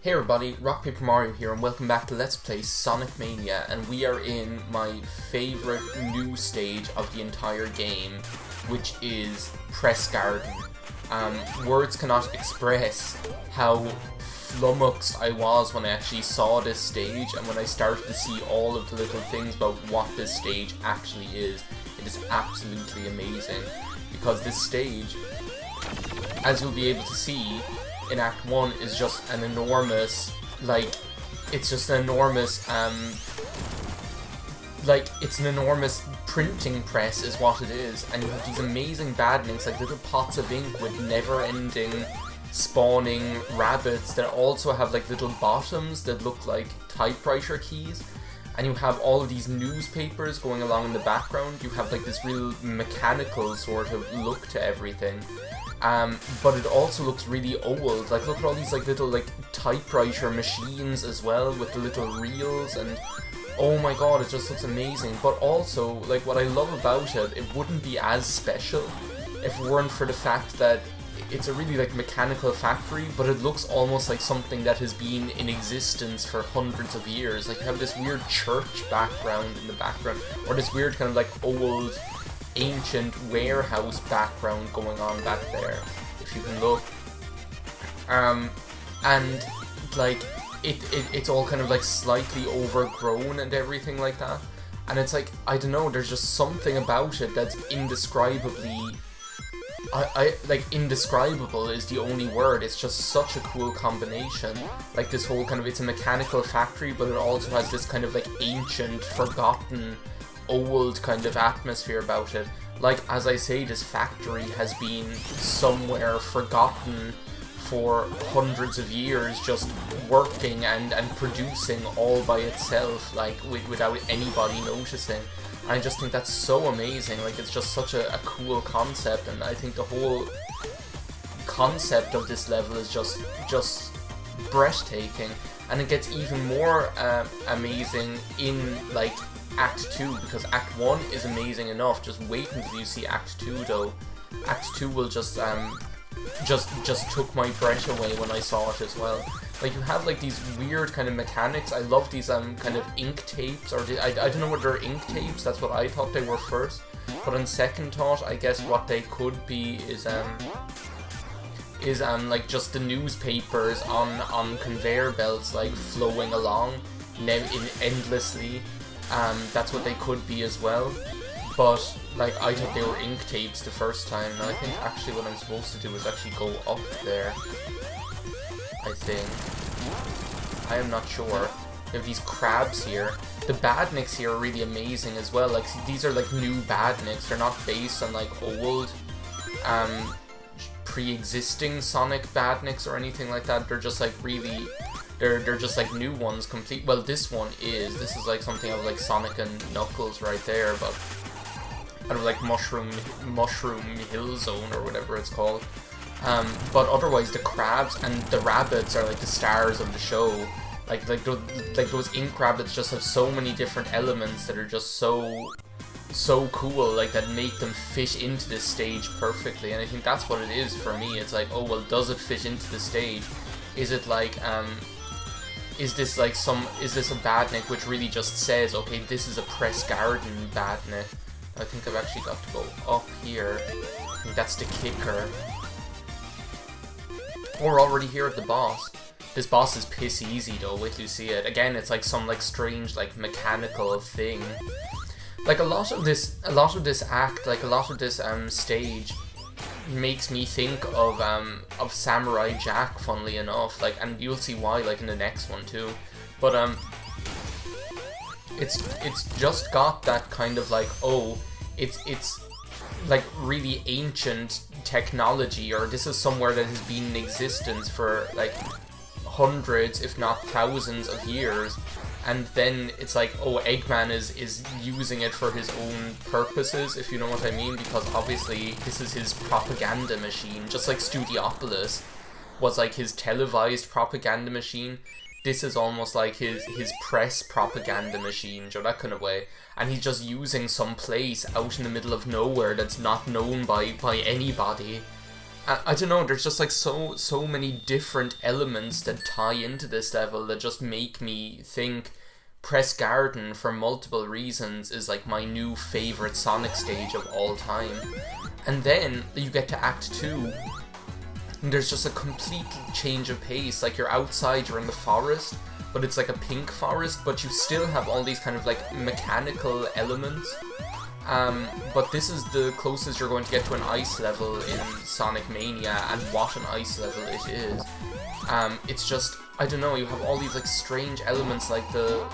Hey everybody, RockPaperMario here and welcome back to Let's Play Sonic Mania, and we are in my favourite new stage of the entire game, which is Press Garden. Words cannot express how flummoxed I was when I actually saw this stage and when I started to see all of the little things about what this stage actually is. It is absolutely amazing, because this stage, as you'll be able to see, in Act 1 is just an enormous, it's an enormous printing press is what it is, and you have these amazing badlinks, like little pots of ink with never-ending spawning rabbits that also have like little bottoms that look like typewriter keys, and you have all of these newspapers going along in the background. You have like this real mechanical sort of look to everything. But it also looks really old. Like, look at all these like little like typewriter machines as well with the little reels, and oh my god, it just looks amazing. But also, like, what I love about it, it wouldn't be as special if it weren't for the fact that it's a really like mechanical factory, but it looks almost like something that has been in existence for hundreds of years. Like, you have this weird church background in the background, or this weird kind of like old ancient warehouse background going on back there, if you can look. And like it's all kind of like slightly overgrown and everything like that, and it's like, I don't know, there's just something about it that's indescribably indescribable is the only word. It's just such a cool combination. Like, this whole kind of, it's a mechanical factory, but it also has this kind of like ancient, forgotten, old kind of atmosphere about it. Like, as I say, this factory has been somewhere forgotten for hundreds of years, just working and producing all by itself, like without anybody noticing. And I just think that's so amazing. Like, it's just such a cool concept, and I think the whole concept of this level is just breathtaking. And it gets even more amazing in like Act 2, because Act 1 is amazing enough. Just wait until you see Act 2 though. Act 2 will just took my breath away when I saw it as well. Like, you have like these weird kind of mechanics. I love these kind of ink tapes, or I don't know what they're ink tapes, that's what I thought they were first. But on second thought, I guess what they could be is like just the newspapers on conveyor belts, like flowing along endlessly. That's what they could be as well. But like, I thought they were ink tapes the first time, and I think actually what I'm supposed to do is actually go up there. I think. I am not sure. We have these crabs here. The badniks here are really amazing as well. Like, these are like new badniks. They're not based on like old pre-existing Sonic badniks or anything like that. They're just like really, they're just like new ones complete. Well, this is like something of like Sonic and Knuckles right there, but out of like Mushroom Hill Zone or whatever it's called. But otherwise, the crabs and the rabbits are like the stars of the show. Like those ink rabbits just have so many different elements that are just so cool, like, that make them fit into this stage perfectly. And I think that's what it is for me. It's like, oh well, does it fit into the stage? Is it like is this a badnik which really just says, okay, this is a Press Garden badnik? I think I've actually got to go up here. I think that's the kicker. We're already here at the boss. This boss is piss easy though, wait till you see it. Again, it's like some like strange like mechanical thing. Like, a lot of this act, like a lot of this stage makes me think of Samurai Jack, funnily enough. Like, and you'll see why like in the next one too. But it's just got that kind of like, oh, it's like really ancient technology, or this is somewhere that has been in existence for like hundreds, if not thousands of years, and then it's like, oh, Eggman is using it for his own purposes, if you know what I mean, because obviously this is his propaganda machine, just like Studiopolis was like his televised propaganda machine. This is almost like his press propaganda machine, or that kind of way. And he's just using some place out in the middle of nowhere that's not known by anybody I don't know, there's just like so many different elements that tie into this level that just make me think Press Garden, for multiple reasons, is like my new favorite Sonic stage of all time. And then you get to Act 2, and there's just a complete change of pace. Like, you're outside, you're in the forest, but it's like a pink forest, but you still have all these kind of like mechanical elements. But this is the closest you're going to get to an ice level in Sonic Mania, and what an ice level it is. It's just, I don't know, you have all these like strange elements like you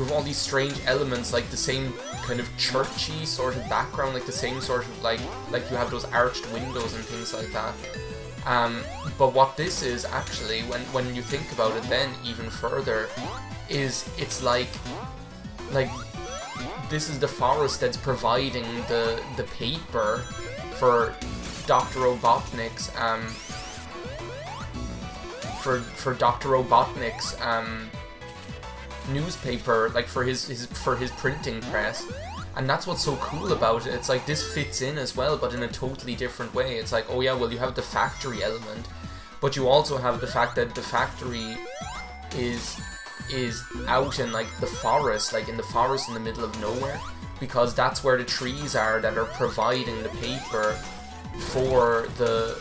have all these strange elements like the same kind of churchy sort of background, like the same sort of like you have those arched windows and things like that. But what this is actually, when you think about it then even further, is it's like this is the forest that's providing the paper for Dr. Robotnik's for Dr. Robotnik's newspaper, like for his printing press. And that's what's so cool about it. It's like this fits in as well, but in a totally different way. It's like, oh yeah, well, you have the factory element, but you also have the fact that the factory is out in like the forest, like in the forest in the middle of nowhere, because that's where the trees are that are providing the paper for the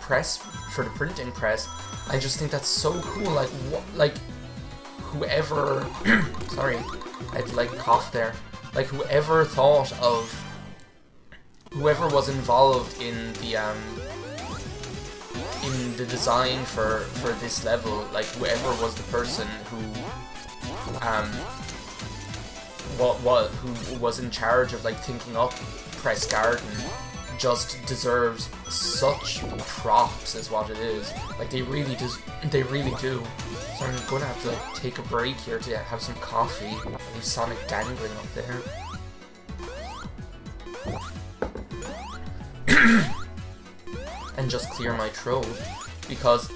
press, for the printing press. I just think that's so cool. Like whoever sorry, I had to like cough there. Like whoever was involved in the design for this level, like whoever was the person who was in charge of like thinking up Press Garden, just deserves such props, is what it is. Like they really do. So I'm gonna have to like take a break here to have some coffee. Leave Sonic dangling up there. And just clear my throat, because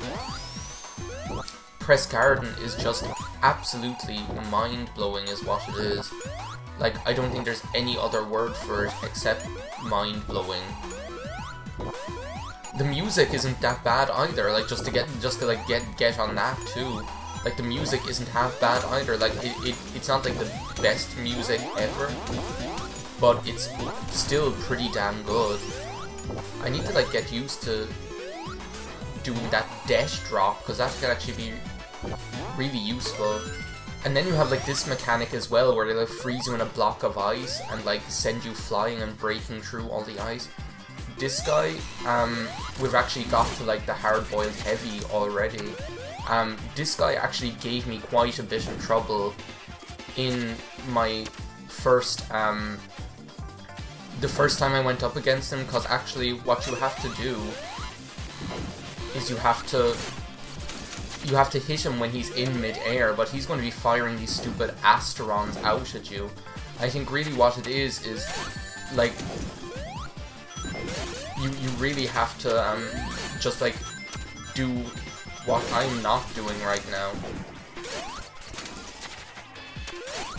Press Garden is just absolutely mind-blowing, is what it is. Like, I don't think there's any other word for it except mind-blowing. The music isn't that bad either, like just to get on that too. Like the music isn't half bad either. Like it's not like the best music ever, but it's still pretty damn good. I need to like get used to doing that dash drop, because that could actually be really useful. And then you have like this mechanic as well, where they like freeze you in a block of ice and like send you flying and breaking through all the ice. This guy, we've actually got to like the hard-boiled heavy already. This guy actually gave me quite a bit of trouble in my first, the first time I went up against him, because actually what you have to do is you have to hit him when he's in mid-air, but he's going to be firing these stupid Asterons out at you. I think really what it is like you really have to just like do what I'm not doing right now,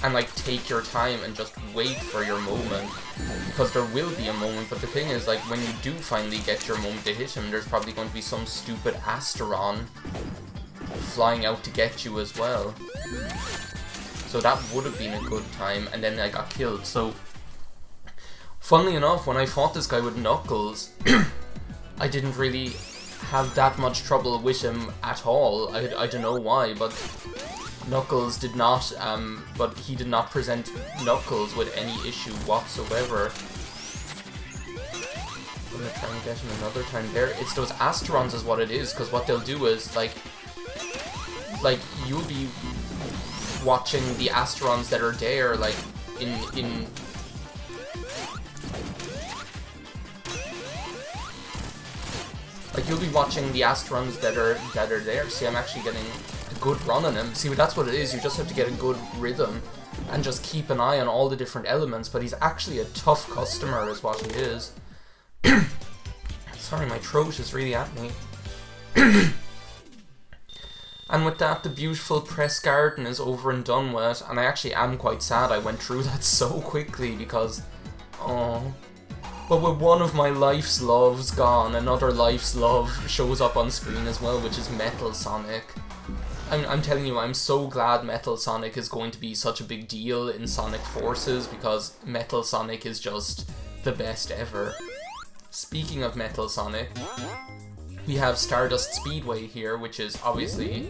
and like take your time and just wait for your moment, because there will be a moment. But the thing is, like, when you do finally get your moment to hit him, there's probably going to be some stupid Asteron flying out to get you as well. So that would have been a good time, and then I got killed. So funnily enough, when I fought this guy with Knuckles, I didn't really have that much trouble with him at all. I don't know why, but Knuckles did not, but he did not present Knuckles with any issue whatsoever. I'm gonna try and get him another time there. It's those Asterons is what it is, because what they'll do is, like you'll be watching the Asterons that are there, like, in like, you'll be watching the Asterons that are there. See, I'm actually getting a good run on him. See, that's what it is. You just have to get a good rhythm and just keep an eye on all the different elements. But he's actually a tough customer, is what he is. Sorry, my throat is really at me. And with that, the beautiful Press Garden is over and done with. And I actually am quite sad I went through that so quickly, because, oh, But with one of my life's loves gone, another life's love shows up on screen as well, which is Metal Sonic. I'm telling you, I'm so glad Metal Sonic is going to be such a big deal in Sonic Forces, because Metal Sonic is just the best ever. Speaking of Metal Sonic, we have Stardust Speedway here, which is obviously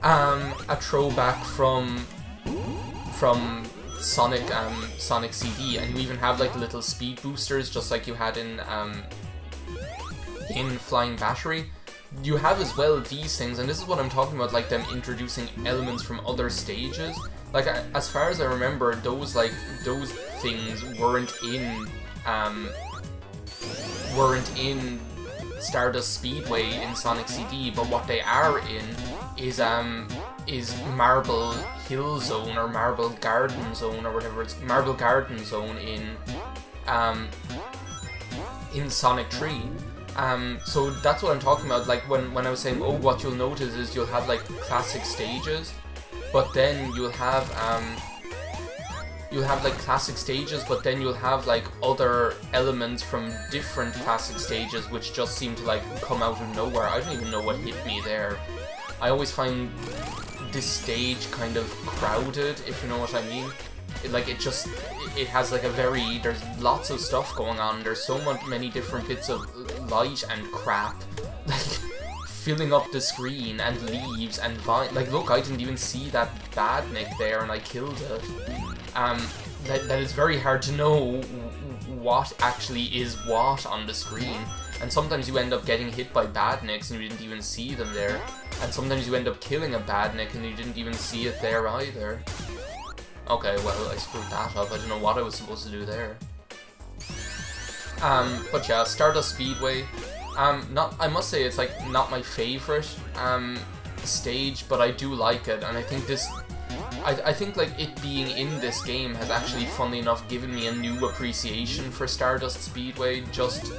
a throwback from Sonic CD, and you even have like little speed boosters just like you had in Flying Battery. You have as well these things, and this is what I'm talking about, like them introducing elements from other stages. Like as far as I remember, those things weren't in Stardust Speedway in Sonic CD, but what they are in is Marble Hill Zone or Marble Garden Zone or whatever it's Marble Garden Zone in Sonic 3. So that's what I'm talking about. Like when I was saying, oh, what you'll notice is you'll have like classic stages, but then you'll have like classic stages, but then you'll have like other elements from different classic stages which just seem to like come out of nowhere. I don't even know what hit me there. I always find this stage kind of crowded, if you know what I mean. It has like there's lots of stuff going on. There's so many different bits of light and crap, like filling up the screen, and leaves and vine. Like, look, I didn't even see that Badnik there, and I killed it. That is very hard to know what actually is what on the screen. And sometimes you end up getting hit by Badniks and you didn't even see them there. And sometimes you end up killing a Badnik and you didn't even see it there either. Okay, well, I screwed that up. I don't know what I was supposed to do there. But yeah, Stardust Speedway. I must say it's like not my favorite stage, but I do like it, and I think I think like it being in this game has actually, funnily enough, given me a new appreciation for Stardust Speedway, just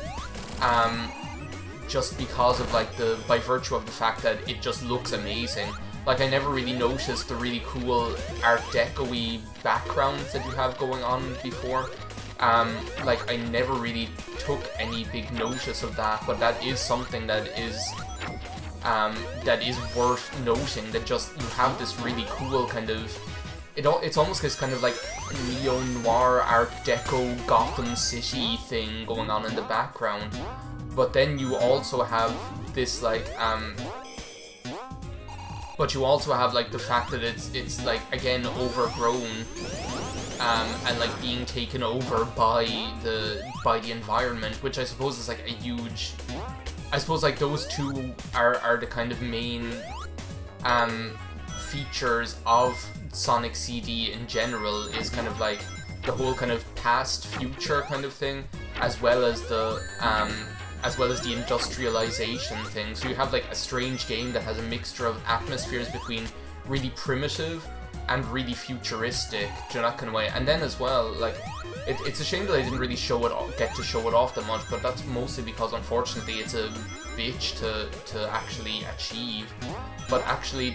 because of like by virtue of the fact that it just looks amazing. Like, I never really noticed the really cool Art Deco-y backgrounds that you have going on before. Like, I never really took any big notice of that, but that is something that is worth noting, that just you have this really cool kind of... It's almost this kind of like neo-noir Art Deco Gotham City thing going on in the background. But then you also have this like... But you also have like the fact that it's like, again, overgrown, and like being taken over by the environment, which I suppose is like a huge... I suppose like those two are the kind of main features of Sonic CD in general, is kind of like the whole kind of past future kind of thing, as well as the industrialization thing. So you have like a strange game that has a mixture of atmospheres between really primitive and really futuristic, you know, that kind of way. And then as well, like, it's a shame that I didn't really get to show it off that much, but that's mostly because unfortunately it's a bitch to actually achieve. But actually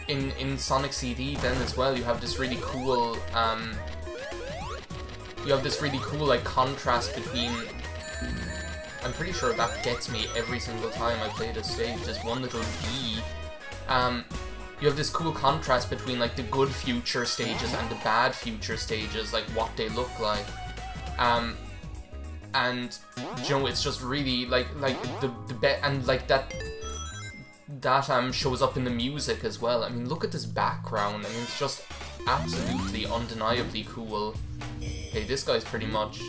in Sonic CD then as well, you have this really cool like contrast between... I'm pretty sure that gets me every single time I play this stage, this one little V. You have this cool contrast between like the good future stages and the bad future stages, like what they look like. And you know, it's just really like and like that shows up in the music as well. I mean, look at this background. I mean, it's just absolutely undeniably cool. Okay, this guy's pretty much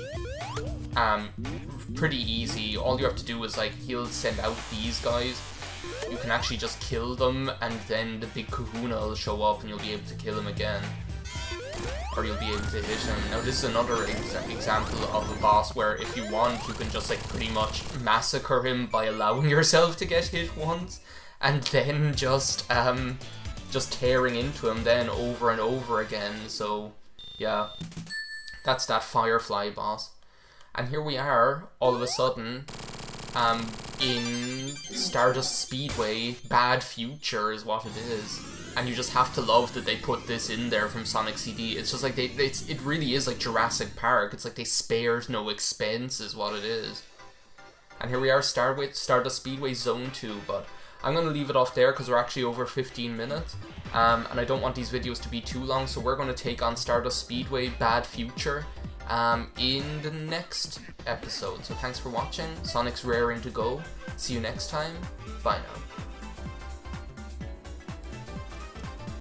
pretty easy. All you have to do is like, he'll send out these guys. You can actually just kill them, and then the big kahuna will show up and you'll be able to kill him again. Or you'll be able to hit him. Now this is another example of a boss where if you want, you can just like pretty much massacre him by allowing yourself to get hit once, and then just tearing into him then over and over again. So yeah, that's that Firefly boss. And here we are, all of a sudden, in Stardust Speedway. Bad Future is what it is. and you just have to love that they put this in there from Sonic CD. It's just like it really is like Jurassic Park. It's like they spared no expense is what it is. And here we are, Stardust Speedway Zone 2, but I'm going to leave it off there because we're actually over 15 minutes, and I don't want these videos to be too long, so we're going to take on Stardust Speedway Bad Future in the next episode. So thanks for watching, Sonic's raring to go, see you next time, bye now.